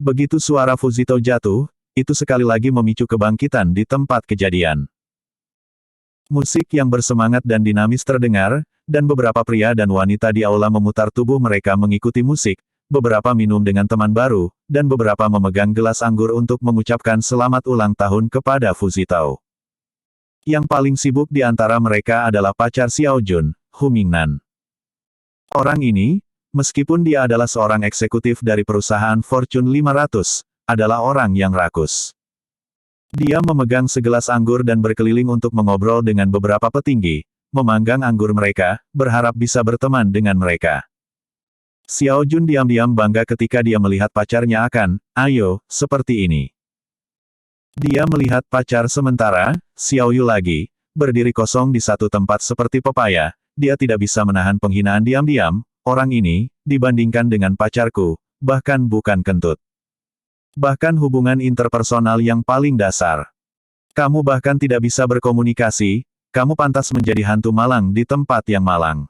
Begitu suara Fujito jatuh, itu sekali lagi memicu kebangkitan di tempat kejadian. Musik yang bersemangat dan dinamis terdengar, dan beberapa pria dan wanita di aula memutar tubuh mereka mengikuti musik, beberapa minum dengan teman baru, dan beberapa memegang gelas anggur untuk mengucapkan selamat ulang tahun kepada Fujito. Yang paling sibuk di antara mereka adalah pacar Xiao Jun, Hu Mingnan. Orang ini, meskipun dia adalah seorang eksekutif dari perusahaan Fortune 500, adalah orang yang rakus. Dia memegang segelas anggur dan berkeliling untuk mengobrol dengan beberapa petinggi, memanggang anggur mereka, berharap bisa berteman dengan mereka. Xiao Jun diam-diam bangga ketika dia melihat pacarnya ayo, seperti ini. Dia melihat pacar sementara, Xiao Yu lagi, berdiri kosong di satu tempat seperti pepaya, dia tidak bisa menahan penghinaan diam-diam, orang ini, dibandingkan dengan pacarku, bahkan bukan kentut. Bahkan hubungan interpersonal yang paling dasar. Kamu bahkan tidak bisa berkomunikasi, kamu pantas menjadi hantu malang di tempat yang malang.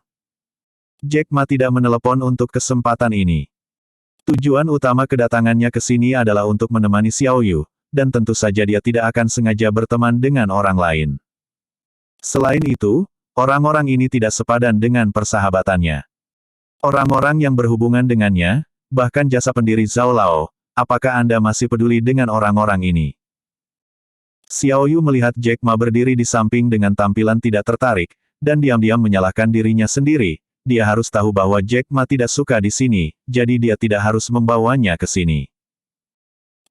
Jack Ma tidak menelepon untuk kesempatan ini. Tujuan utama kedatangannya ke sini adalah untuk menemani Xiao Yu, dan tentu saja dia tidak akan sengaja berteman dengan orang lain. Selain itu, orang-orang ini tidak sepadan dengan persahabatannya. Orang-orang yang berhubungan dengannya, bahkan jasa pendiri Zhao Lao, apakah Anda masih peduli dengan orang-orang ini? Xiao Yu melihat Jack Ma berdiri di samping dengan tampilan tidak tertarik, dan diam-diam menyalahkan dirinya sendiri. Dia harus tahu bahwa Jack Ma tidak suka di sini, jadi dia tidak harus membawanya ke sini.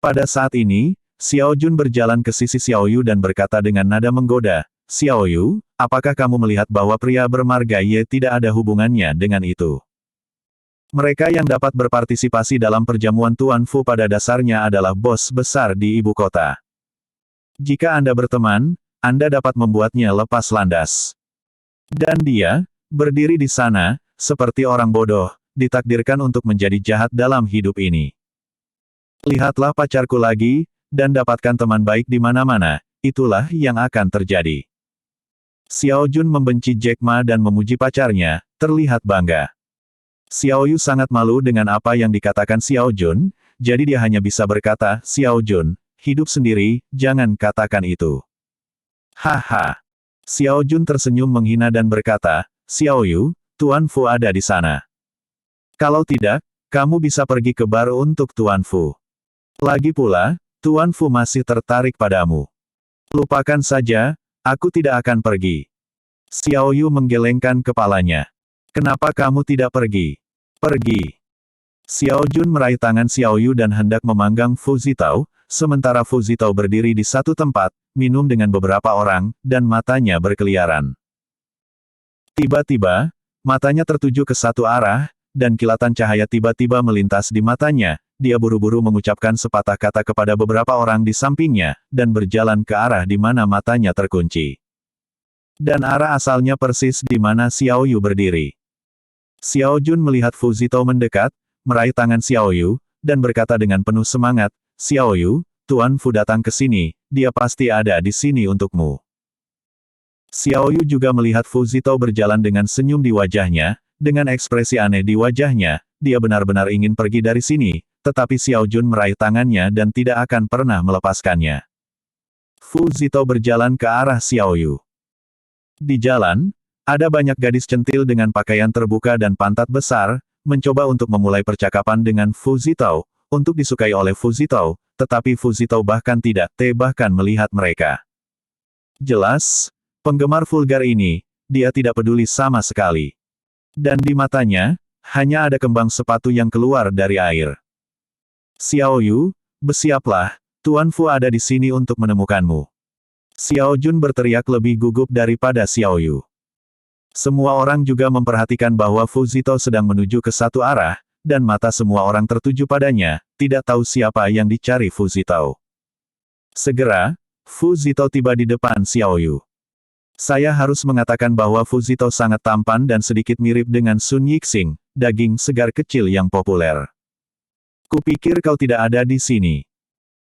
Pada saat ini, Xiao Jun berjalan ke sisi Xiao Yu dan berkata dengan nada menggoda, Xiao Yu, apakah kamu melihat bahwa pria bermarga Ye tidak ada hubungannya dengan itu? Mereka yang dapat berpartisipasi dalam perjamuan Tuan Fu pada dasarnya adalah bos besar di ibu kota. Jika Anda berteman, Anda dapat membuatnya lepas landas. Dan dia, berdiri di sana, seperti orang bodoh, ditakdirkan untuk menjadi jahat dalam hidup ini. Lihatlah pacarku lagi, dan dapatkan teman baik di mana-mana, itulah yang akan terjadi. Xiao Jun membenci Jack Ma dan memuji pacarnya, terlihat bangga. Xiao Yu sangat malu dengan apa yang dikatakan Xiao Jun, jadi dia hanya bisa berkata, Xiao Jun, hidup sendiri, jangan katakan itu. Haha. Xiao Jun tersenyum menghina dan berkata, Xiao Yu, Tuan Fu ada di sana. Kalau tidak, kamu bisa pergi ke bar untuk Tuan Fu. Lagi pula, Tuan Fu masih tertarik padamu. Lupakan saja, aku tidak akan pergi. Xiao Yu menggelengkan kepalanya. Kenapa kamu tidak pergi? Pergi. Xiao Jun meraih tangan Xiao Yu dan hendak memanggang Fujito, sementara Fujito berdiri di satu tempat, minum dengan beberapa orang, dan matanya berkeliaran. Tiba-tiba, matanya tertuju ke satu arah, dan kilatan cahaya tiba-tiba melintas di matanya. Dia buru-buru mengucapkan sepatah kata kepada beberapa orang di sampingnya, dan berjalan ke arah di mana matanya terkunci. Dan arah asalnya persis di mana Xiao Yu berdiri. Xiao Jun melihat Fujito mendekat, meraih tangan Xiao Yu, dan berkata dengan penuh semangat, Xiao Yu, Tuan Fu datang ke sini, dia pasti ada di sini untukmu. Xiao Yu juga melihat Fujito berjalan dengan senyum di wajahnya, dengan ekspresi aneh di wajahnya, dia benar-benar ingin pergi dari sini, tetapi Xiao Jun meraih tangannya dan tidak akan pernah melepaskannya. Fujito berjalan ke arah Xiao Yu. Di jalan, ada banyak gadis centil dengan pakaian terbuka dan pantat besar, mencoba untuk memulai percakapan dengan Fujito, untuk disukai oleh Fujito, tetapi Fujito bahkan tidak bahkan melihat mereka. Jelas, penggemar vulgar ini, dia tidak peduli sama sekali. Dan di matanya, hanya ada kembang sepatu yang keluar dari air. Xiao Yu, bersiaplah, Tuan Fu ada di sini untuk menemukanmu. Xiao Jun berteriak lebih gugup daripada Xiao Yu. Semua orang juga memperhatikan bahwa Fujito sedang menuju ke satu arah, dan mata semua orang tertuju padanya, tidak tahu siapa yang dicari Fujito. Segera, Fujito tiba di depan Xiao Yu. Saya harus mengatakan bahwa Fujito sangat tampan dan sedikit mirip dengan Sun Yixing, daging segar kecil yang populer. Kupikir kau tidak ada di sini.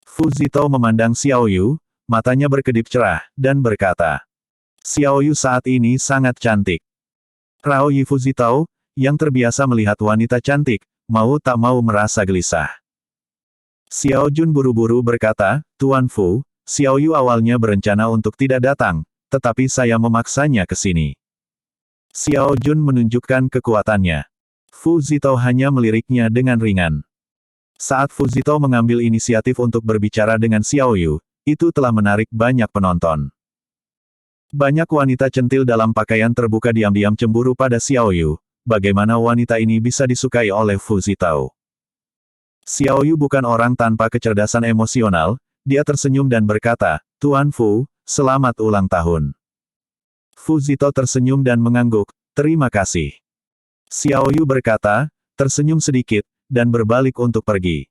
Fujito memandang Xiao Yu, matanya berkedip cerah, dan berkata. Xiao Yu saat ini sangat cantik. Rao Yi Fujito, yang terbiasa melihat wanita cantik, mau tak mau merasa gelisah. Xiao Jun buru-buru berkata, Tuan Fu, Xiao Yu awalnya berencana untuk tidak datang, tetapi saya memaksanya ke sini. Xiao Jun menunjukkan kekuatannya. Fu Zitao hanya meliriknya dengan ringan. Saat Fu Zitao mengambil inisiatif untuk berbicara dengan Xiao Yu, itu telah menarik banyak penonton. Banyak wanita centil dalam pakaian terbuka diam-diam cemburu pada Xiao Yu. Bagaimana wanita ini bisa disukai oleh Fu Zitao? Xiao Yu bukan orang tanpa kecerdasan emosional, dia tersenyum dan berkata, Tuan Fu, selamat ulang tahun. Fu Zitao tersenyum dan mengangguk, terima kasih. Xiao Yu berkata, tersenyum sedikit, dan berbalik untuk pergi.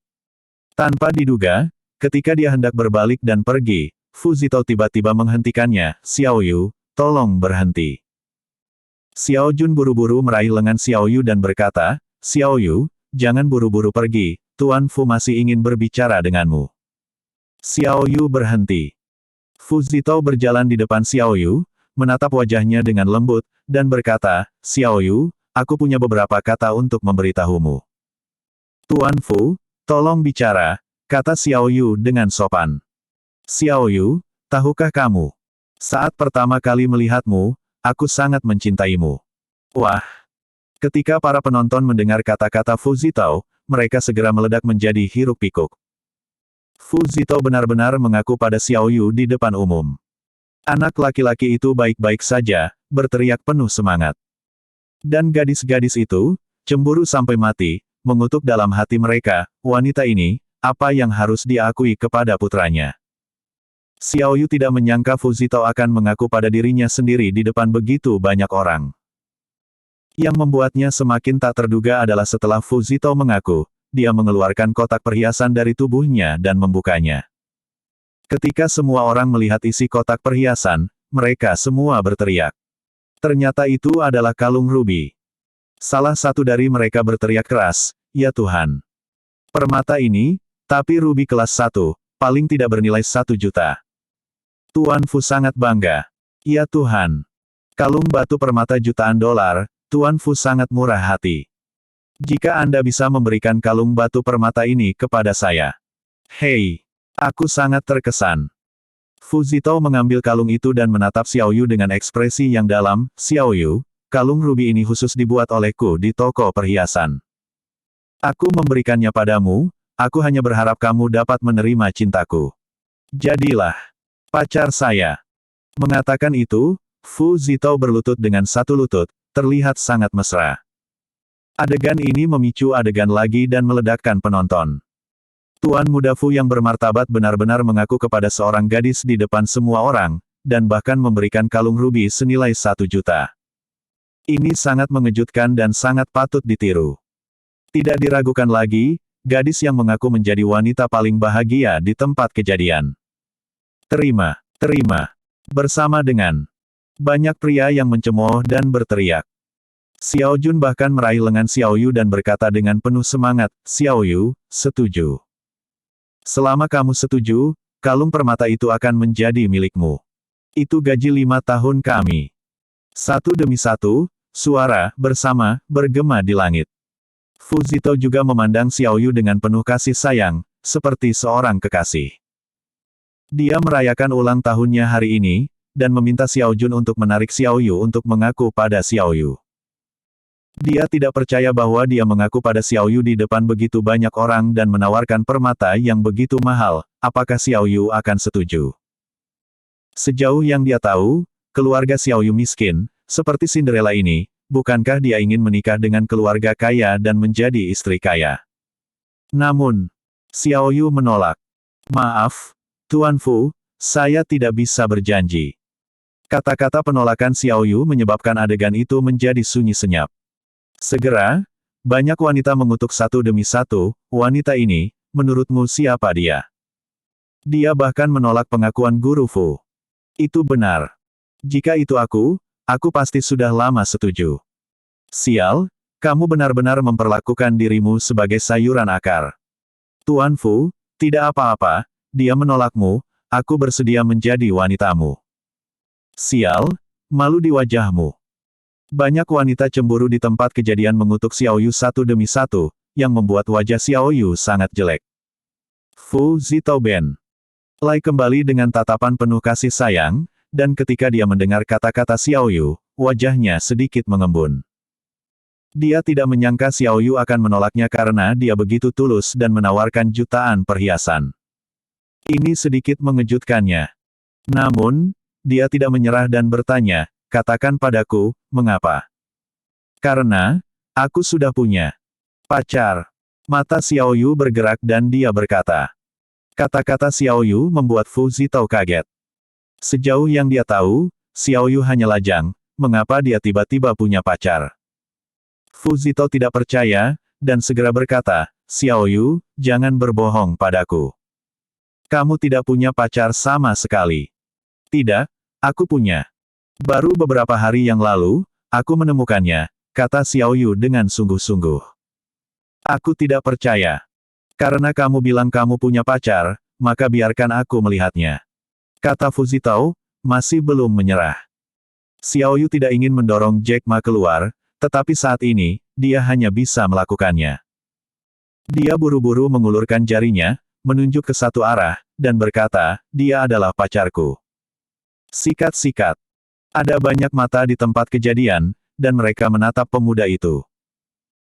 Tanpa diduga, ketika dia hendak berbalik dan pergi, Fu Zitao tiba-tiba menghentikannya, Xiao Yu, tolong berhenti. Xiao Jun buru-buru meraih lengan Xiao Yu dan berkata, Xiao Yu, jangan buru-buru pergi, Tuan Fu masih ingin berbicara denganmu. Xiao Yu berhenti. Fu Zitao berjalan di depan Xiao Yu, menatap wajahnya dengan lembut, dan berkata, Xiao Yu, aku punya beberapa kata untuk memberitahumu. Tuan Fu, tolong bicara, kata Xiao Yu dengan sopan. Xiao Yu, tahukah kamu? Saat pertama kali melihatmu, aku sangat mencintaimu. Wah! Ketika para penonton mendengar kata-kata Fu Zitao, mereka segera meledak menjadi hiruk-pikuk. Fu Zitao benar-benar mengaku pada Xiao Yu di depan umum. Anak laki-laki itu baik-baik saja, berteriak penuh semangat. Dan gadis-gadis itu, cemburu sampai mati, mengutuk dalam hati mereka, wanita ini, apa yang harus diakui kepada putranya. Xiao Yu tidak menyangka Fu Zitao akan mengaku pada dirinya sendiri di depan begitu banyak orang. Yang membuatnya semakin tak terduga adalah setelah Fu Zitao mengaku, dia mengeluarkan kotak perhiasan dari tubuhnya dan membukanya. Ketika semua orang melihat isi kotak perhiasan, mereka semua berteriak. Ternyata itu adalah kalung rubi. Salah satu dari mereka berteriak keras, ya Tuhan. Permata ini, tapi rubi kelas 1, paling tidak bernilai 1 juta. Tuan Fu sangat bangga. Ya Tuhan. Kalung batu permata jutaan dolar, Tuan Fu sangat murah hati. Jika Anda bisa memberikan kalung batu permata ini kepada saya. Hei, aku sangat terkesan. Fu Zitao mengambil kalung itu dan menatap Xiao Yu dengan ekspresi yang dalam, Xiao Yu, kalung rubi ini khusus dibuat olehku di toko perhiasan. Aku memberikannya padamu, aku hanya berharap kamu dapat menerima cintaku. Jadilah pacar saya. Mengatakan itu, Fu Zitao berlutut dengan satu lutut, terlihat sangat mesra. Adegan ini memicu adegan lagi dan meledakkan penonton. Tuan Muda Fu yang bermartabat benar-benar mengaku kepada seorang gadis di depan semua orang, dan bahkan memberikan kalung rubi senilai 1 juta. Ini sangat mengejutkan dan sangat patut ditiru. Tidak diragukan lagi, gadis yang mengaku menjadi wanita paling bahagia di tempat kejadian. Terima. Bersama dengan banyak pria yang mencemooh dan berteriak. Xiao Jun bahkan meraih lengan Xiao Yu dan berkata dengan penuh semangat, Xiao Yu, setuju. Selama kamu setuju, kalung permata itu akan menjadi milikmu. Itu gaji 5 tahun kami. Satu demi satu, suara bersama bergema di langit. Fu Zitao juga memandang Xiao Yu dengan penuh kasih sayang, seperti seorang kekasih. Dia merayakan ulang tahunnya hari ini, dan meminta Xiao Jun untuk menarik Xiao Yu untuk mengaku pada Xiao Yu. Dia tidak percaya bahwa dia mengaku pada Xiao Yu di depan begitu banyak orang dan menawarkan permata yang begitu mahal, apakah Xiao Yu akan setuju? Sejauh yang dia tahu, keluarga Xiao Yu miskin, seperti Cinderella ini, bukankah dia ingin menikah dengan keluarga kaya dan menjadi istri kaya? Namun, Xiao Yu menolak. Maaf, Tuan Fu, saya tidak bisa berjanji. Kata-kata penolakan Xiao Yu menyebabkan adegan itu menjadi sunyi senyap. Segera, banyak wanita mengutuk satu demi satu, wanita ini, menurutmu siapa dia? Dia bahkan menolak pengakuan Guru Fu. Itu benar. Jika itu aku pasti sudah lama setuju. Sial, kamu benar-benar memperlakukan dirimu sebagai sayuran akar. Tuan Fu, tidak apa-apa, dia menolakmu, aku bersedia menjadi wanitamu. Sial, malu di wajahmu. Banyak wanita cemburu di tempat kejadian mengutuk Xiao Yu satu demi satu, yang membuat wajah Xiao Yu sangat jelek. Fu Zitao-ben. Lai kembali dengan tatapan penuh kasih sayang, dan ketika dia mendengar kata-kata Xiao Yu, wajahnya sedikit mengembun. Dia tidak menyangka Xiao Yu akan menolaknya karena dia begitu tulus dan menawarkan jutaan perhiasan. Ini sedikit mengejutkannya. Namun, dia tidak menyerah dan bertanya, katakan padaku, mengapa? Karena, aku sudah punya pacar. Mata Xiao Yu bergerak dan dia berkata. Kata-kata Xiao Yu membuat Fu Zitao kaget. Sejauh yang dia tahu, Xiao Yu hanya lajang, mengapa dia tiba-tiba punya pacar? Fu Zitao tidak percaya, dan segera berkata, Xiao Yu, jangan berbohong padaku. Kamu tidak punya pacar sama sekali. Tidak, aku punya. Baru beberapa hari yang lalu, aku menemukannya, kata Xiao Yu dengan sungguh-sungguh. Aku tidak percaya. Karena kamu bilang kamu punya pacar, maka biarkan aku melihatnya. Kata Fu Zitao, masih belum menyerah. Xiao Yu tidak ingin mendorong Jack Ma keluar, tetapi saat ini, dia hanya bisa melakukannya. Dia buru-buru mengulurkan jarinya, menunjuk ke satu arah, dan berkata, dia adalah pacarku. Sikat-sikat. Ada banyak mata di tempat kejadian, dan mereka menatap pemuda itu.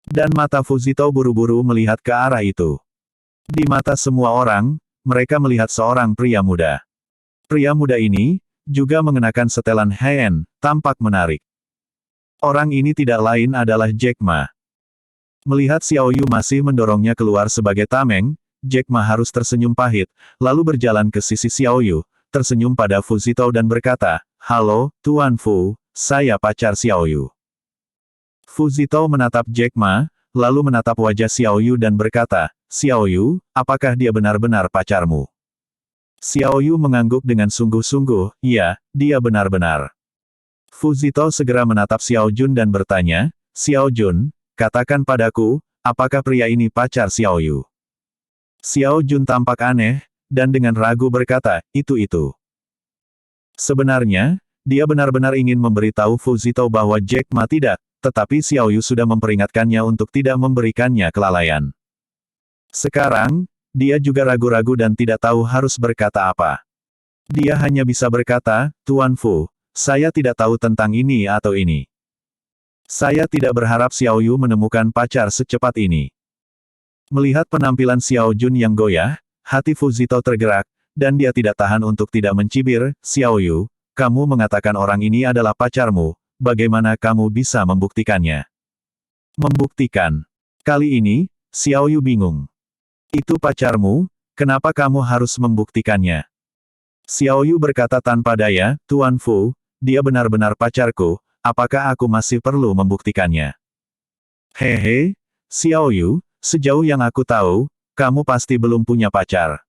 Dan mata Fu Zitao buru-buru melihat ke arah itu. Di mata semua orang, mereka melihat seorang pria muda. Pria muda ini, juga mengenakan setelan high-end, tampak menarik. Orang ini tidak lain adalah Jack Ma. Melihat Xiao Yu masih mendorongnya keluar sebagai tameng, Jack Ma harus tersenyum pahit, lalu berjalan ke sisi Xiao Yu, tersenyum pada Fu Zitao dan berkata, halo, Tuan Fu, saya pacar Xiao Yu. Fu Zitao menatap Jack Ma, lalu menatap wajah Xiao Yu dan berkata, Xiao Yu, apakah dia benar-benar pacarmu? Xiao Yu mengangguk dengan sungguh-sungguh, iya, dia benar-benar. Fu Zitao segera menatap Xiao Jun dan bertanya, Xiao Jun, katakan padaku, apakah pria ini pacar Xiao Yu? Xiao Jun tampak aneh, dan dengan ragu berkata, itu. Sebenarnya, dia benar-benar ingin memberitahu Fu Zitao bahwa Jack Ma tidak, tetapi Xiao Yu sudah memperingatkannya untuk tidak memberikannya kelalaian. Sekarang, dia juga ragu-ragu dan tidak tahu harus berkata apa. Dia hanya bisa berkata, Tuan Fu, saya tidak tahu tentang ini atau ini. Saya tidak berharap Xiao Yu menemukan pacar secepat ini. Melihat penampilan Xiao Jun yang goyah, hati Fu Zitao tergerak, dan dia tidak tahan untuk tidak mencibir, Xiao Yu, kamu mengatakan orang ini adalah pacarmu, bagaimana kamu bisa membuktikannya? Membuktikan. Kali ini, Xiao Yu bingung. Itu pacarmu, kenapa kamu harus membuktikannya? Xiao Yu berkata tanpa daya, Tuan Fu, dia benar-benar pacarku, apakah aku masih perlu membuktikannya? Hehe, Xiao Yu, sejauh yang aku tahu, kamu pasti belum punya pacar.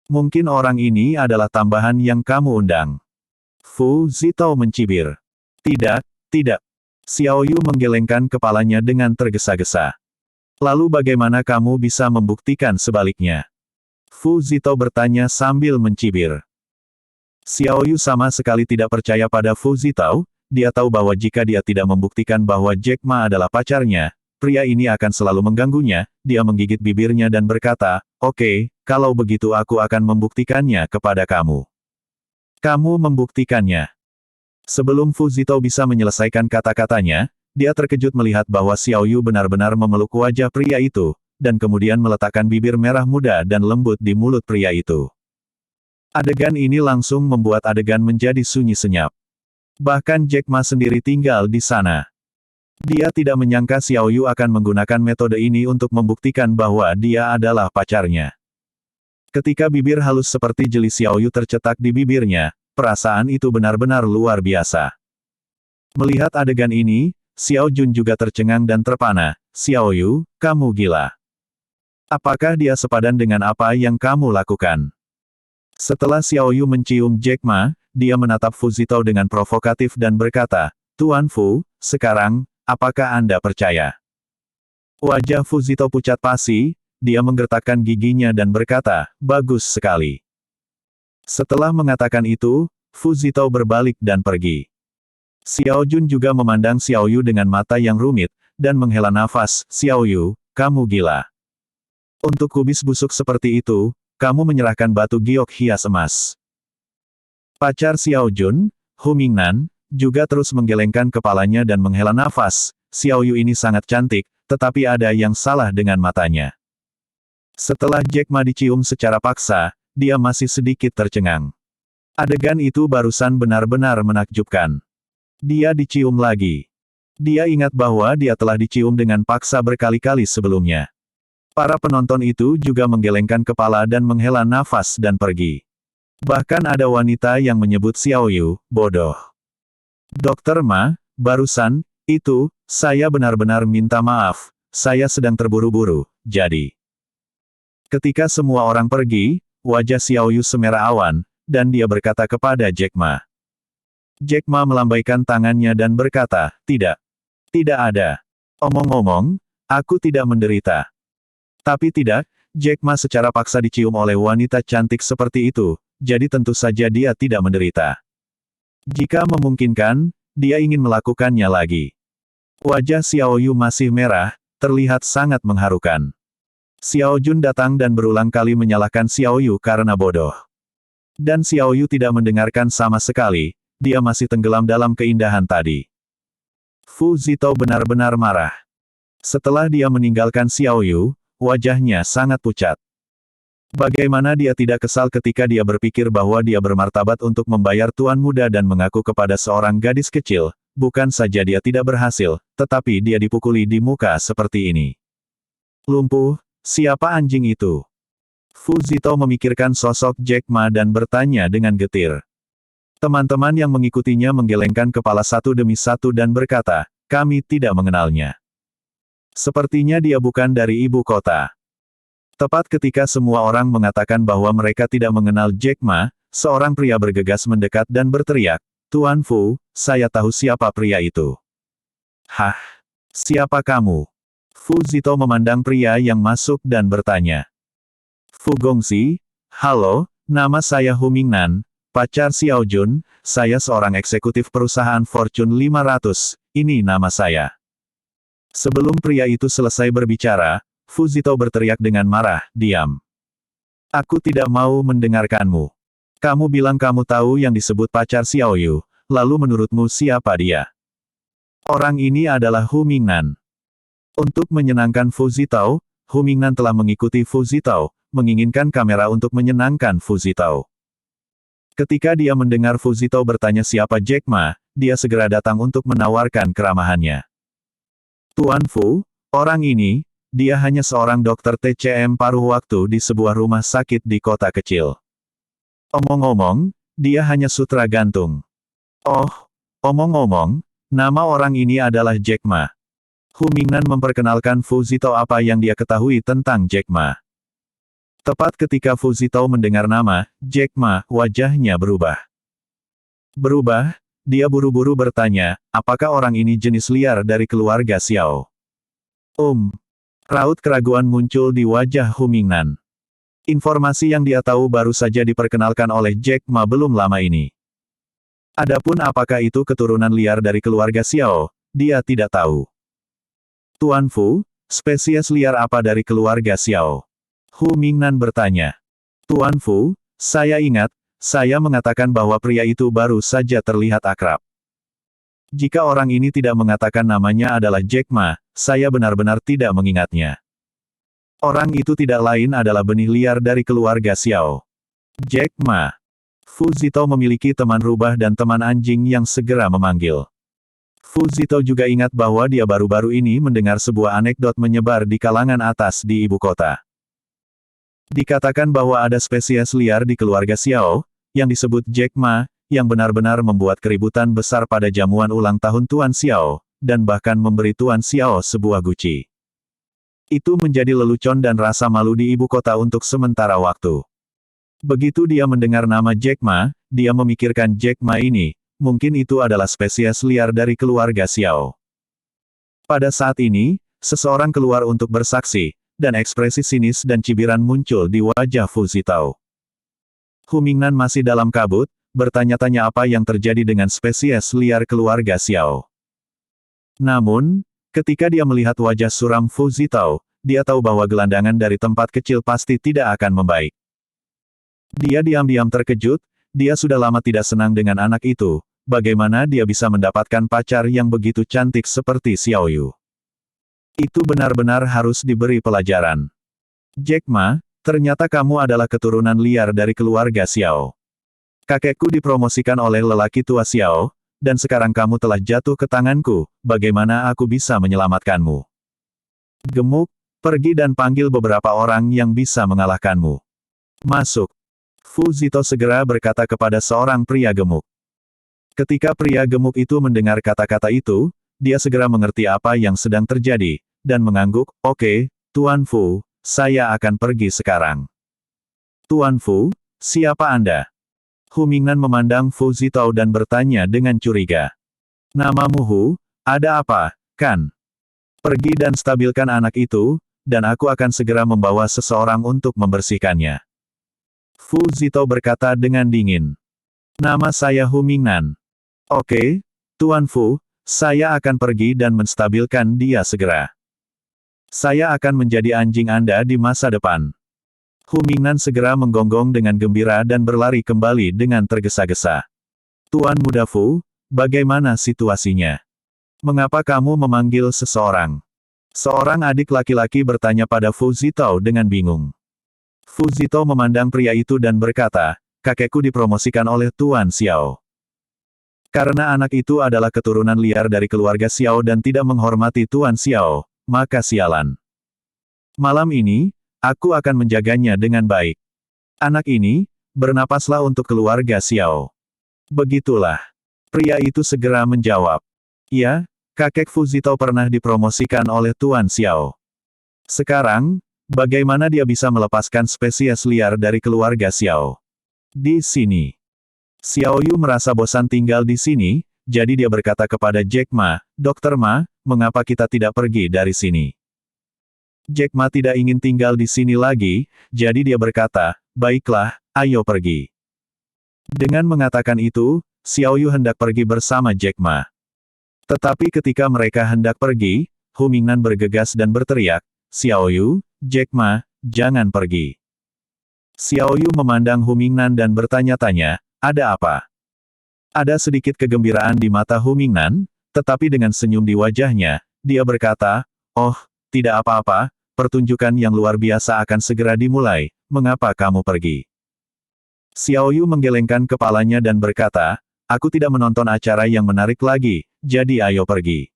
Mungkin orang ini adalah tambahan yang kamu undang. Fu Zitao mencibir. Tidak. Xiao Yu menggelengkan kepalanya dengan tergesa-gesa. Lalu bagaimana kamu bisa membuktikan sebaliknya? Fu Zitao bertanya sambil mencibir. Xiao Yu sama sekali tidak percaya pada Fu Zitao, dia tahu bahwa jika dia tidak membuktikan bahwa Jack Ma adalah pacarnya, pria ini akan selalu mengganggunya, dia menggigit bibirnya dan berkata, oke, kalau begitu aku akan membuktikannya kepada kamu. Kamu membuktikannya. Sebelum Fu Zitao bisa menyelesaikan kata-katanya, dia terkejut melihat bahwa Xiao Yu benar-benar memeluk wajah pria itu, dan kemudian meletakkan bibir merah muda dan lembut di mulut pria itu. Adegan ini langsung membuat adegan menjadi sunyi senyap. Bahkan Jack Ma sendiri tinggal di sana. Dia tidak menyangka Xiao Yu akan menggunakan metode ini untuk membuktikan bahwa dia adalah pacarnya. Ketika bibir halus seperti jeli Xiao Yu tercetak di bibirnya, perasaan itu benar-benar luar biasa. Melihat adegan ini, Xiao Jun juga tercengang dan terpana, Xiao Yu, kamu gila. Apakah dia sepadan dengan apa yang kamu lakukan? Setelah Xiao Yu mencium Jack Ma, dia menatap Fu Zitao dengan provokatif dan berkata, Tuan Fu, sekarang, apakah Anda percaya? Wajah Fu Zitao pucat pasi, dia menggertakkan giginya dan berkata, bagus sekali. Setelah mengatakan itu, Fu Zitao berbalik dan pergi. Xiao Jun juga memandang Xiao Yu dengan mata yang rumit, dan menghela nafas, Xiao Yu, kamu gila. Untuk kubis busuk seperti itu, kamu menyerahkan batu giok hias emas. Pacar Xiao Jun, Hu Mingnan, juga terus menggelengkan kepalanya dan menghela nafas. Xiao Yu ini sangat cantik, tetapi ada yang salah dengan matanya. Setelah Jack Ma dicium secara paksa, dia masih sedikit tercengang. Adegan itu barusan benar-benar menakjubkan. Dia dicium lagi. Dia ingat bahwa dia telah dicium dengan paksa berkali-kali sebelumnya. Para penonton itu juga menggelengkan kepala dan menghela nafas dan pergi. Bahkan ada wanita yang menyebut Xiao Yu, bodoh. Dokter Ma, barusan, itu, saya benar-benar minta maaf, saya sedang terburu-buru, jadi. Ketika semua orang pergi, wajah Xiao Yu semerah awan, dan dia berkata kepada Jack Ma. Jack Ma melambaikan tangannya dan berkata, tidak. Tidak ada. Omong-omong, aku tidak menderita. Tapi tidak, Jack Ma secara paksa dicium oleh wanita cantik seperti itu, jadi tentu saja dia tidak menderita. Jika memungkinkan, dia ingin melakukannya lagi. Wajah Xiao Yu masih merah, terlihat sangat mengharukan. Xiao Jun datang dan berulang kali menyalahkan Xiao Yu karena bodoh. Dan Xiao Yu tidak mendengarkan sama sekali, dia masih tenggelam dalam keindahan tadi. Fu Zitao benar-benar marah. Setelah dia meninggalkan Xiao Yu, wajahnya sangat pucat. Bagaimana dia tidak kesal ketika dia berpikir bahwa dia bermartabat untuk membayar tuan muda dan mengaku kepada seorang gadis kecil, bukan saja dia tidak berhasil, tetapi dia dipukuli di muka seperti ini. Lumpuh, siapa anjing itu? Fu Zitao memikirkan sosok Jack Ma dan bertanya dengan getir. Teman-teman yang mengikutinya menggelengkan kepala satu demi satu dan berkata, kami tidak mengenalnya. Sepertinya dia bukan dari ibu kota. Tepat ketika semua orang mengatakan bahwa mereka tidak mengenal Jack Ma, seorang pria bergegas mendekat dan berteriak, Tuan Fu, saya tahu siapa pria itu. Hah? Siapa kamu? Fu Zitao memandang pria yang masuk dan bertanya. Fu Gongxi, halo, nama saya Hu Mingnan, pacar Xiao Jun, saya seorang eksekutif perusahaan Fortune 500, ini nama saya. Sebelum pria itu selesai berbicara, Fu Zitao berteriak dengan marah, diam. Aku tidak mau mendengarkanmu. Kamu bilang kamu tahu yang disebut pacar Xiao Yu, lalu menurutmu siapa dia? Orang ini adalah Hu Mingnan. Untuk menyenangkan Fu Zitao, Hu Mingnan telah mengikuti Fu Zitao, menginginkan kamera untuk menyenangkan Fu Zitao. Ketika dia mendengar Fu Zitao bertanya siapa Jack Ma, dia segera datang untuk menawarkan keramahannya. Tuan Fu, orang ini, dia hanya seorang dokter TCM paruh waktu di sebuah rumah sakit di kota kecil. Omong-omong, dia hanya sutra gantung. Oh, omong-omong, nama orang ini adalah Jack Ma. Hu Mingnan memperkenalkan Fu Zitao apa yang dia ketahui tentang Jack Ma. Tepat ketika Fu Zitao mendengar nama, Jack Ma, wajahnya berubah. Berubah, dia buru-buru bertanya, apakah orang ini jenis liar dari keluarga Xiao? Raut keraguan muncul di wajah Hu Mingnan. Informasi yang dia tahu baru saja diperkenalkan oleh Jack Ma belum lama ini. Adapun apakah itu keturunan liar dari keluarga Xiao, dia tidak tahu. Tuan Fu, spesies liar apa dari keluarga Xiao? Hu Mingnan bertanya. Tuan Fu, saya ingat, saya mengatakan bahwa pria itu baru saja terlihat akrab. Jika orang ini tidak mengatakan namanya adalah Jack Ma, saya benar-benar tidak mengingatnya. Orang itu tidak lain adalah benih liar dari keluarga Xiao. Jack Ma. Fu Zitao memiliki teman rubah dan teman anjing yang segera memanggil. Fu Zitao juga ingat bahwa dia baru-baru ini mendengar sebuah anekdot menyebar di kalangan atas di ibu kota. Dikatakan bahwa ada spesies liar di keluarga Xiao, yang disebut Jack Ma, yang benar-benar membuat keributan besar pada jamuan ulang tahun Tuan Xiao, dan bahkan memberi Tuan Xiao sebuah guci. Itu menjadi lelucon dan rasa malu di ibu kota untuk sementara waktu. Begitu dia mendengar nama Jack Ma, dia memikirkan Jack Ma ini, mungkin itu adalah spesies liar dari keluarga Xiao. Pada saat ini, seseorang keluar untuk bersaksi, dan ekspresi sinis dan cibiran muncul di wajah Fu Zitao. Hu Mingnan masih dalam kabut, bertanya-tanya apa yang terjadi dengan spesies liar keluarga Xiao. Namun, ketika dia melihat wajah suram Fu Zitao, dia tahu bahwa gelandangan dari tempat kecil pasti tidak akan membaik. Dia diam-diam terkejut, dia sudah lama tidak senang dengan anak itu, bagaimana dia bisa mendapatkan pacar yang begitu cantik seperti Xiao Yu. Itu benar-benar harus diberi pelajaran. Jack Ma, ternyata kamu adalah keturunan liar dari keluarga Xiao. Kakekku dipromosikan oleh lelaki tua Xiao, dan sekarang kamu telah jatuh ke tanganku, bagaimana aku bisa menyelamatkanmu? Gemuk, pergi dan panggil beberapa orang yang bisa mengalahkanmu. Masuk. Fu Zito segera berkata kepada seorang pria gemuk. Ketika pria gemuk itu mendengar kata-kata itu, dia segera mengerti apa yang sedang terjadi, dan mengangguk, "Oke, Tuan Fu, saya akan pergi sekarang." "Tuan Fu, siapa Anda?" Hu Mingnan memandang Fu Zito dan bertanya dengan curiga. "Namamu Hu, ada apa, kan? Pergi dan stabilkan anak itu, dan aku akan segera membawa seseorang untuk membersihkannya." Fu Zito berkata dengan dingin. "Nama saya Hu Mingnan." "Oke, Tuan Fu, saya akan pergi dan menstabilkan dia segera. Saya akan menjadi anjing Anda di masa depan." Hu Mingnan segera menggonggong dengan gembira dan berlari kembali dengan tergesa-gesa. "Tuan Muda Fu, bagaimana situasinya? Mengapa kamu memanggil seseorang?" Seorang adik laki-laki bertanya pada Fu Zito dengan bingung. Fu Zito memandang pria itu dan berkata, "Kakekku dipromosikan oleh Tuan Xiao. Karena anak itu adalah keturunan liar dari keluarga Xiao dan tidak menghormati Tuan Xiao, maka sialan. Malam ini, aku akan menjaganya dengan baik. Anak ini, bernapaslah untuk keluarga Xiao." "Begitulah." Pria itu segera menjawab. "Ya, kakek Fu Zito pernah dipromosikan oleh Tuan Xiao. Sekarang, bagaimana dia bisa melepaskan spesies liar dari keluarga Xiao? Di sini." Xiao Yu merasa bosan tinggal di sini, jadi dia berkata kepada Jack Ma, "Dokter Ma, mengapa kita tidak pergi dari sini?" Jack Ma tidak ingin tinggal di sini lagi, jadi dia berkata, "Baiklah, ayo pergi." Dengan mengatakan itu, Xiao Yu hendak pergi bersama Jack Ma. Tetapi ketika mereka hendak pergi, Hu Mingnan bergegas dan berteriak, "Xiao Yu, Jack Ma, jangan pergi." Xiao Yu memandang Hu Mingnan dan bertanya-tanya, "Ada apa?" Ada sedikit kegembiraan di mata Hu Mingnan, tetapi dengan senyum di wajahnya, dia berkata, "Oh, tidak apa-apa, pertunjukan yang luar biasa akan segera dimulai, mengapa kamu pergi?" Xiao Yu menggelengkan kepalanya dan berkata, "Aku tidak menonton acara yang menarik lagi, jadi ayo pergi."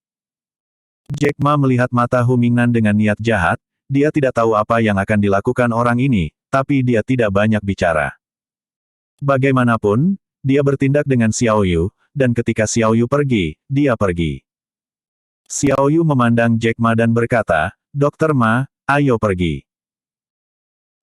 Jack Ma melihat mata Hu Mingnan dengan niat jahat, dia tidak tahu apa yang akan dilakukan orang ini, tapi dia tidak banyak bicara. Bagaimanapun, dia bertindak dengan Xiao Yu, dan ketika Xiao Yu pergi, dia pergi. Xiao Yu memandang Jack Ma dan berkata, "Dokter Ma, ayo pergi."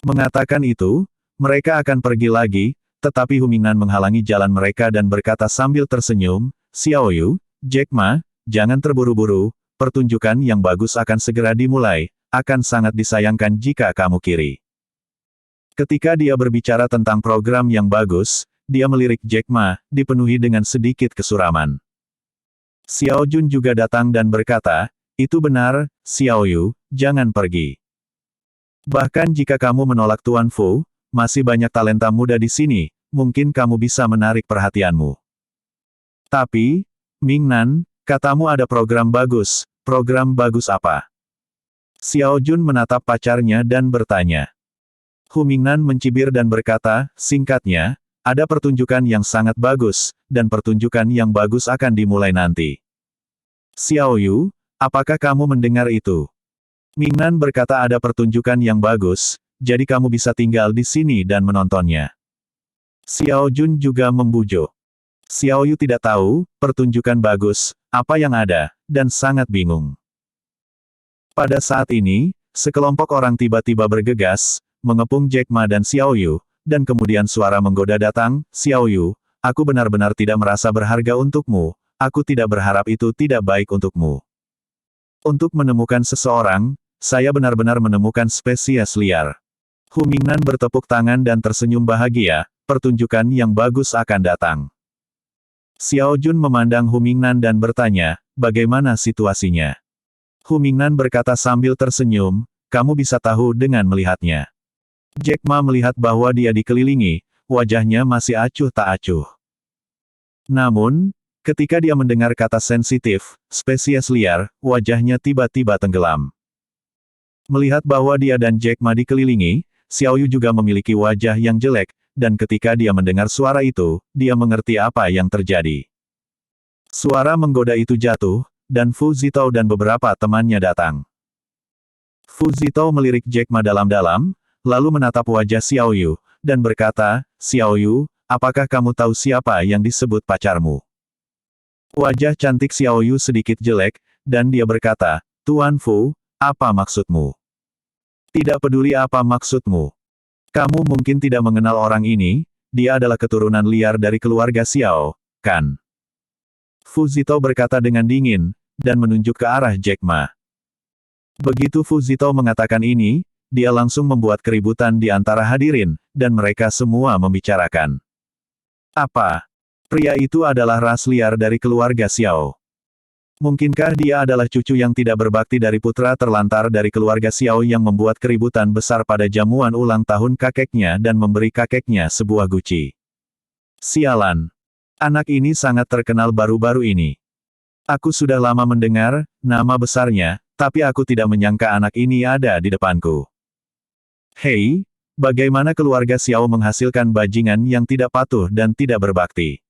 Mengatakan itu, mereka akan pergi lagi, tetapi Hu Mingnan menghalangi jalan mereka dan berkata sambil tersenyum, "Xiao Yu, Jack Ma, jangan terburu-buru, pertunjukan yang bagus akan segera dimulai, akan sangat disayangkan jika kamu kiri." Ketika dia berbicara tentang program yang bagus, dia melirik Jack Ma, dipenuhi dengan sedikit kesuraman. Xiao Jun juga datang dan berkata, "Itu benar, Xiao Yu, jangan pergi. Bahkan jika kamu menolak Tuan Fu, masih banyak talenta muda di sini, mungkin kamu bisa menarik perhatianmu." "Tapi, Mingnan, katamu ada program bagus apa?" Xiao Jun menatap pacarnya dan bertanya. Hu Mingnan mencibir dan berkata, "Singkatnya, ada pertunjukan yang sangat bagus, dan pertunjukan yang bagus akan dimulai nanti." "Xiao Yu, apakah kamu mendengar itu?" Mingnan berkata ada pertunjukan yang bagus, jadi kamu bisa tinggal di sini dan menontonnya. Xiao Jun juga membujuk. Xiao Yu tidak tahu, pertunjukan bagus, apa yang ada, dan sangat bingung. Pada saat ini, sekelompok orang tiba-tiba bergegas, mengepung Jack Ma dan Xiao Yu, dan kemudian suara menggoda datang, "Xiao Yu, aku benar-benar tidak merasa berharga untukmu, aku tidak berharap itu tidak baik untukmu. Untuk menemukan seseorang, saya benar-benar menemukan spesies liar." Hu Mingnan bertepuk tangan dan tersenyum bahagia, pertunjukan yang bagus akan datang. Xiao Jun memandang Hu Mingnan dan bertanya, "Bagaimana situasinya?" Hu Mingnan berkata sambil tersenyum, kamu bisa tahu dengan melihatnya. Jack Ma melihat bahwa dia dikelilingi, wajahnya masih acuh tak acuh. Namun, ketika dia mendengar kata sensitif, spesies liar, wajahnya tiba-tiba tenggelam. Melihat bahwa dia dan Jack Ma dikelilingi, Xiao Yu juga memiliki wajah yang jelek, dan ketika dia mendengar suara itu, dia mengerti apa yang terjadi. Suara menggoda itu jatuh, dan Fu Zitao dan beberapa temannya datang. Fu Zitao melirik Jack Ma dalam-dalam, lalu menatap wajah Xiao Yu, dan berkata, "Xiao Yu, apakah kamu tahu siapa yang disebut pacarmu?" Wajah cantik Xiao Yu sedikit jelek, dan dia berkata, "Tuan Fu, apa maksudmu?" "Tidak peduli apa maksudmu. Kamu mungkin tidak mengenal orang ini, dia adalah keturunan liar dari keluarga Xiao, kan?" Fu Zitao berkata dengan dingin, dan menunjuk ke arah Jack Ma. Begitu Fu Zitao mengatakan ini, dia langsung membuat keributan di antara hadirin, dan mereka semua membicarakan. Apa? Pria itu adalah ras liar dari keluarga Xiao. Mungkinkah dia adalah cucu yang tidak berbakti dari putra terlantar dari keluarga Xiao yang membuat keributan besar pada jamuan ulang tahun kakeknya dan memberi kakeknya sebuah guci? Sialan. Anak ini sangat terkenal baru-baru ini. Aku sudah lama mendengar nama besarnya, tapi aku tidak menyangka anak ini ada di depanku. Hei, bagaimana keluarga Xiao menghasilkan bajingan yang tidak patuh dan tidak berbakti?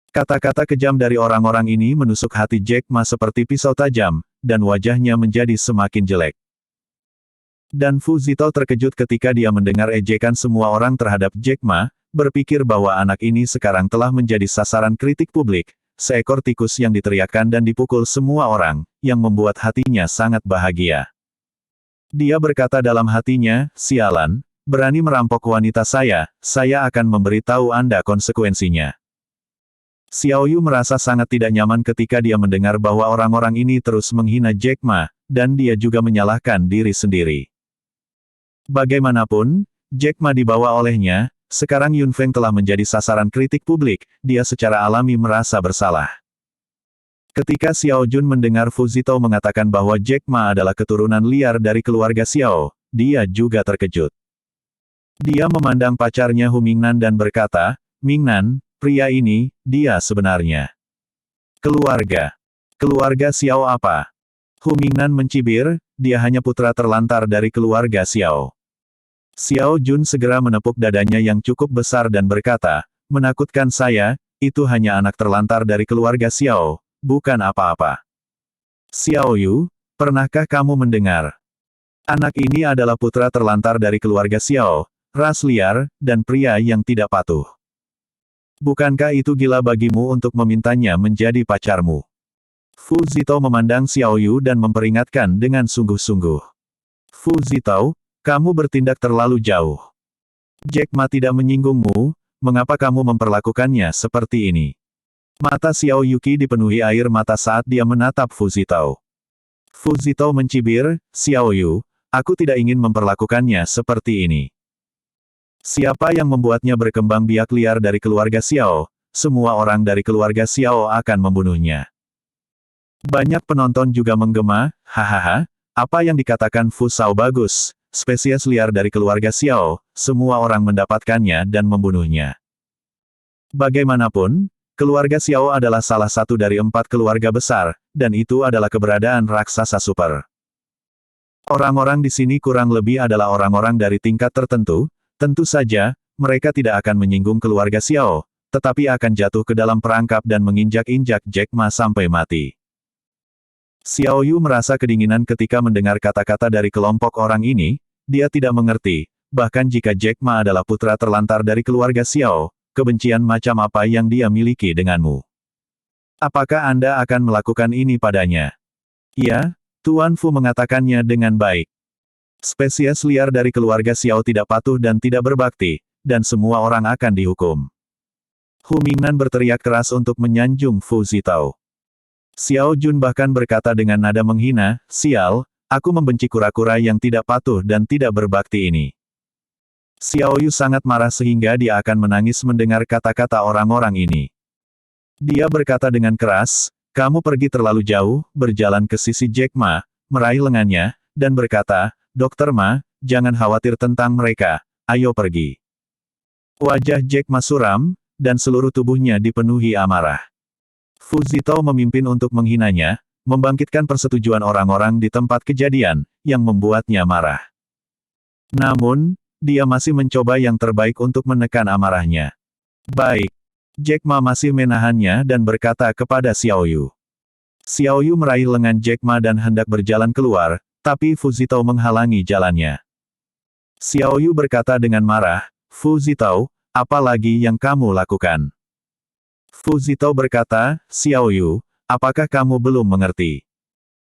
Kata-kata kejam dari orang-orang ini menusuk hati Jack Ma seperti pisau tajam, dan wajahnya menjadi semakin jelek. Dan Fu Zitao terkejut ketika dia mendengar ejekan semua orang terhadap Jack Ma, berpikir bahwa anak ini sekarang telah menjadi sasaran kritik publik, seekor tikus yang diteriakkan dan dipukul semua orang, yang membuat hatinya sangat bahagia. Dia berkata dalam hatinya, "Sialan, berani merampok wanita saya akan memberitahu Anda konsekuensinya." Xiao Yu merasa sangat tidak nyaman ketika dia mendengar bahwa orang-orang ini terus menghina Jack Ma, dan dia juga menyalahkan diri sendiri. Bagaimanapun, Jack Ma dibawa olehnya, sekarang Yun Feng telah menjadi sasaran kritik publik, dia secara alami merasa bersalah. Ketika Xiao Jun mendengar Fu Zitao mengatakan bahwa Jack Ma adalah keturunan liar dari keluarga Xiao, dia juga terkejut. Dia memandang pacarnya Hu Mingnan dan berkata, "Mingnan, pria ini, dia sebenarnya keluarga Xiao apa?" Hu Mingnan mencibir, dia hanya putra terlantar dari keluarga Xiao. Xiao Jun segera menepuk dadanya yang cukup besar dan berkata, "Menakutkan saya, itu hanya anak terlantar dari keluarga Xiao, bukan apa-apa." "Xiao Yu, pernahkah kamu mendengar? Anak ini adalah putra terlantar dari keluarga Xiao, ras liar, dan pria yang tidak patuh. Bukankah itu gila bagimu untuk memintanya menjadi pacarmu?" Fu Zitao memandang Xiao Yu dan memperingatkan dengan sungguh-sungguh. "Fu Zitao, kamu bertindak terlalu jauh. Jack Ma tidak menyinggungmu, mengapa kamu memperlakukannya seperti ini?" Mata Xiao Yuki dipenuhi air mata saat dia menatap Fu Zitao. Fu Zitao mencibir, "Xiao Yu, aku tidak ingin memperlakukannya seperti ini. Siapa yang membuatnya berkembang biak liar dari keluarga Xiao, semua orang dari keluarga Xiao akan membunuhnya." Banyak penonton juga menggema, "Hahaha, apa yang dikatakan Fu Zitao bagus, spesies liar dari keluarga Xiao, semua orang mendapatkannya dan membunuhnya." Bagaimanapun, keluarga Xiao adalah salah satu dari 4 keluarga besar, dan itu adalah keberadaan raksasa super. Orang-orang di sini kurang lebih adalah orang-orang dari tingkat tertentu, tentu saja, mereka tidak akan menyinggung keluarga Xiao, tetapi akan jatuh ke dalam perangkap dan menginjak-injak Jack Ma sampai mati. Xiao Yu merasa kedinginan ketika mendengar kata-kata dari kelompok orang ini, dia tidak mengerti, bahkan jika Jack Ma adalah putra terlantar dari keluarga Xiao, kebencian macam apa yang dia miliki denganmu? Apakah Anda akan melakukan ini padanya? Ya, Tuan Fu mengatakannya dengan baik. Spesies liar dari keluarga Xiao tidak patuh dan tidak berbakti, dan semua orang akan dihukum. Hu Mingnan berteriak keras untuk menyanjung Fu Zitao. Xiao Jun bahkan berkata dengan nada menghina, "Sial, aku membenci kura-kura yang tidak patuh dan tidak berbakti ini." Xiao Yu sangat marah sehingga dia akan menangis mendengar kata-kata orang-orang ini. Dia berkata dengan keras, "Kamu pergi terlalu jauh," berjalan ke sisi Jack Ma, meraih lengannya, dan berkata, Dokter Ma, jangan khawatir tentang mereka, ayo pergi. Wajah Jack Ma suram, dan seluruh tubuhnya dipenuhi amarah. Fu Zitao memimpin untuk menghinanya, membangkitkan persetujuan orang-orang di tempat kejadian, yang membuatnya marah. Namun, dia masih mencoba yang terbaik untuk menekan amarahnya. Baik. Jack Ma masih menahannya dan berkata kepada Xiao Yu. Xiao Yu meraih lengan Jack Ma dan hendak berjalan keluar, tapi Fu Zitao menghalangi jalannya. Xiao Yu berkata dengan marah, Fu Zitao, apa lagi yang kamu lakukan? Fu Zitao berkata, Xiao Yu, apakah kamu belum mengerti?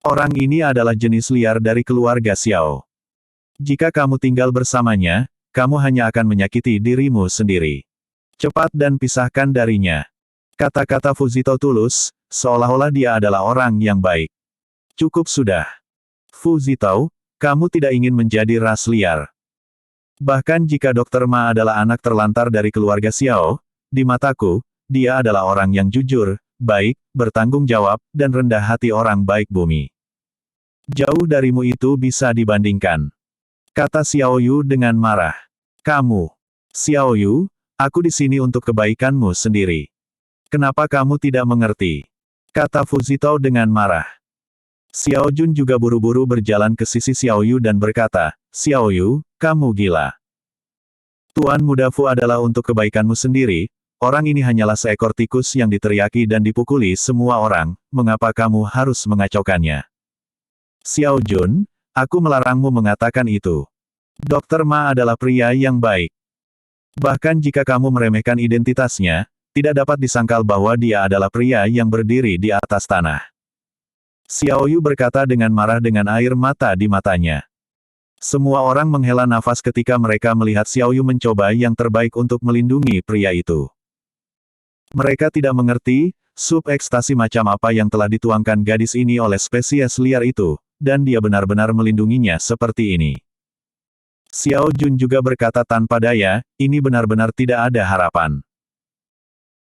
Orang ini adalah jenis liar dari keluarga Xiao. Jika kamu tinggal bersamanya, kamu hanya akan menyakiti dirimu sendiri. Cepat dan pisahkan darinya. Kata-kata Fu Zitao tulus, seolah-olah dia adalah orang yang baik. Cukup sudah. Fu Zitao, kamu tidak ingin menjadi ras liar. Bahkan jika Dr. Ma adalah anak terlantar dari keluarga Xiao, di mataku, dia adalah orang yang jujur, baik, bertanggung jawab, dan rendah hati orang baik bumi. Jauh darimu itu bisa dibandingkan. Kata Xiao Yu dengan marah. Kamu. Xiao Yu, aku di sini untuk kebaikanmu sendiri. Kenapa kamu tidak mengerti? Kata Fu Zitao dengan marah. Xiao Jun juga buru-buru berjalan ke sisi Xiao Yu dan berkata, Xiao Yu, kamu gila. Tuan Muda Fu adalah untuk kebaikanmu sendiri, orang ini hanyalah seekor tikus yang diteriaki dan dipukuli semua orang, mengapa kamu harus mengacaukannya? Xiao Jun, aku melarangmu mengatakan itu. Dr. Ma adalah pria yang baik. Bahkan jika kamu meremehkan identitasnya, tidak dapat disangkal bahwa dia adalah pria yang berdiri di atas tanah. Xiao Yu berkata dengan marah dengan air mata di matanya. Semua orang menghela nafas ketika mereka melihat Xiao Yu mencoba yang terbaik untuk melindungi pria itu. Mereka tidak mengerti, sub ekstasi macam apa yang telah dituangkan gadis ini oleh spesies liar itu, dan dia benar-benar melindunginya seperti ini. Xiao Jun juga berkata tanpa daya, ini benar-benar tidak ada harapan.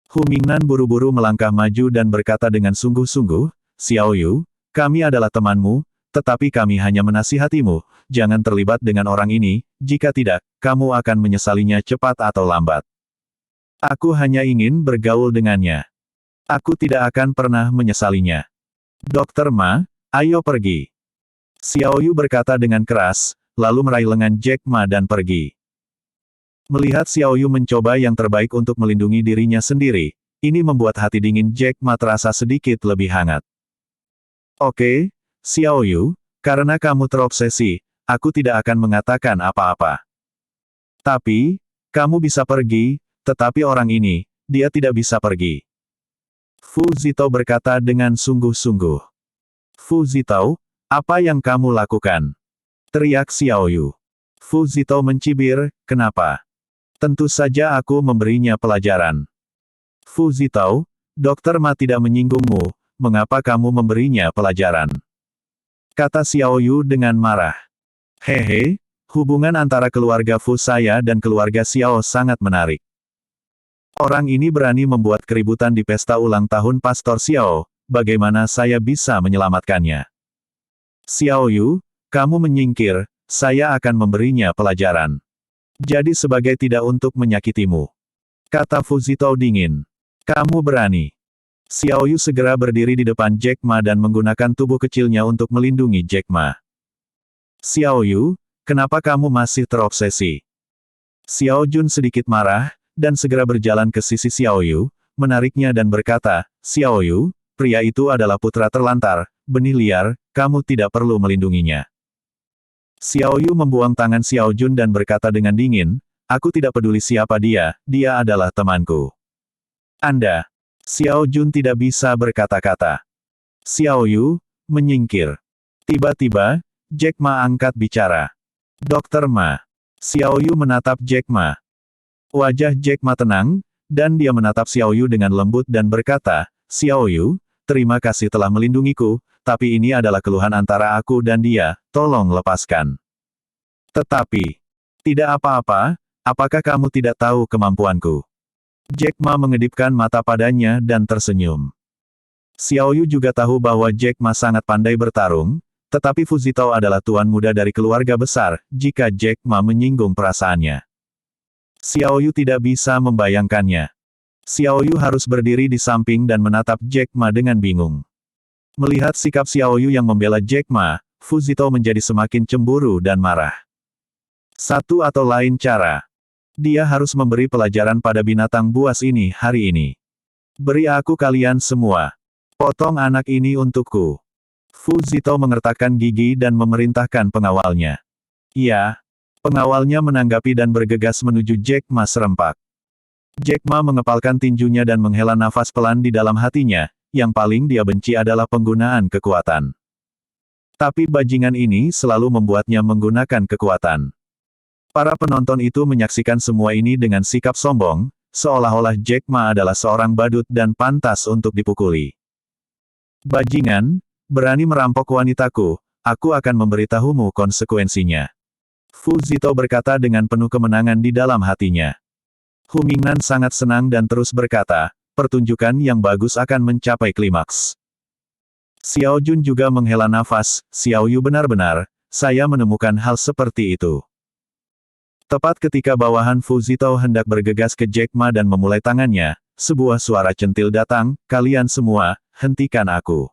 Hu Mingnan buru-buru melangkah maju dan berkata dengan sungguh-sungguh, Xiao Yu, kami adalah temanmu, tetapi kami hanya menasihatimu, jangan terlibat dengan orang ini, jika tidak, kamu akan menyesalinya cepat atau lambat. Aku hanya ingin bergaul dengannya. Aku tidak akan pernah menyesalinya. Dr. Ma, ayo pergi. Xiao Yu berkata dengan keras, lalu meraih lengan Jack Ma dan pergi. Melihat Xiao Yu mencoba yang terbaik untuk melindungi dirinya sendiri, ini membuat hati dingin Jack Ma terasa sedikit lebih hangat. Oke, Xiao Yu, karena kamu terobsesi, aku tidak akan mengatakan apa-apa. Tapi, kamu bisa pergi, tetapi orang ini, dia tidak bisa pergi. Fu Zitao berkata dengan sungguh-sungguh. Fu Zitao, apa yang kamu lakukan? Teriak Xiao Yu. Fu Zitao mencibir, kenapa? Tentu saja aku memberinya pelajaran. Fu Zitao, Dr. Ma tidak menyinggungmu, mengapa kamu memberinya pelajaran? Kata Xiao Yu dengan marah. Hehe, hubungan antara keluarga Fu saya dan keluarga Xiao sangat menarik. Orang ini berani membuat keributan di pesta ulang tahun Pastor Xiao, bagaimana saya bisa menyelamatkannya? Xiao Yu, kamu menyingkir, saya akan memberinya pelajaran. Jadi sebagai tidak untuk menyakitimu. Kata Fu Zitao dingin. Kamu berani. Xiao Yu segera berdiri di depan Jack Ma dan menggunakan tubuh kecilnya untuk melindungi Jack Ma. Xiao Yu, kenapa kamu masih terobsesi? Xiao Jun sedikit marah, dan segera berjalan ke sisi Xiao Yu, menariknya dan berkata, Xiao Yu, pria itu adalah putra terlantar, benih liar, kamu tidak perlu melindunginya. Xiao Yu membuang tangan Xiao Jun dan berkata dengan dingin, aku tidak peduli siapa dia adalah temanku. Anda. Xiao Jun tidak bisa berkata-kata. Xiao Yu, menyingkir. Tiba-tiba, Jack Ma angkat bicara. Dr. Ma. Xiao Yu menatap Jack Ma. Wajah Jack Ma tenang, dan dia menatap Xiao Yu dengan lembut dan berkata, Xiao Yu, terima kasih telah melindungiku, tapi ini adalah keluhan antara aku dan dia, tolong lepaskan. Tetapi, tidak apa-apa, apakah kamu tidak tahu kemampuanku? Jack Ma mengedipkan mata padanya dan tersenyum. Xiao Yu juga tahu bahwa Jack Ma sangat pandai bertarung, Tetapi Fuzito adalah tuan muda dari keluarga besar, jika Jack Ma menyinggung perasaannya. Xiaoyu tidak bisa membayangkannya. Xiaoyu harus berdiri di samping dan menatap Jack Ma dengan bingung. Melihat sikap Xiaoyu yang membela Jack Ma, Fuzito menjadi semakin cemburu dan marah. Satu atau lain cara. Dia harus memberi pelajaran pada binatang buas ini hari ini. Beri aku kalian semua. Potong anak ini untukku. Fuzito mengertakkan gigi dan memerintahkan pengawalnya. Iya. Pengawalnya menanggapi dan bergegas menuju Jack Ma serempak. Jack Ma mengepalkan tinjunya dan menghela nafas pelan di dalam hatinya, yang paling dia benci adalah penggunaan kekuatan. Tapi bajingan ini selalu membuatnya menggunakan kekuatan. Para penonton itu menyaksikan semua ini dengan sikap sombong, seolah-olah Jack Ma adalah seorang badut dan pantas untuk dipukuli. Bajingan, berani merampok wanitaku, aku akan memberitahumu konsekuensinya. Fuzito berkata dengan penuh kemenangan di dalam hatinya. Hu Mingnan sangat senang dan terus berkata, pertunjukan yang bagus akan mencapai klimaks. Xiao Jun juga menghela nafas, Xiaoyu benar-benar, saya menemukan hal seperti itu. Tepat ketika bawahan Fuzito hendak bergegas ke Jack Ma dan memulai tangannya, sebuah suara centil datang, kalian semua, hentikan aku.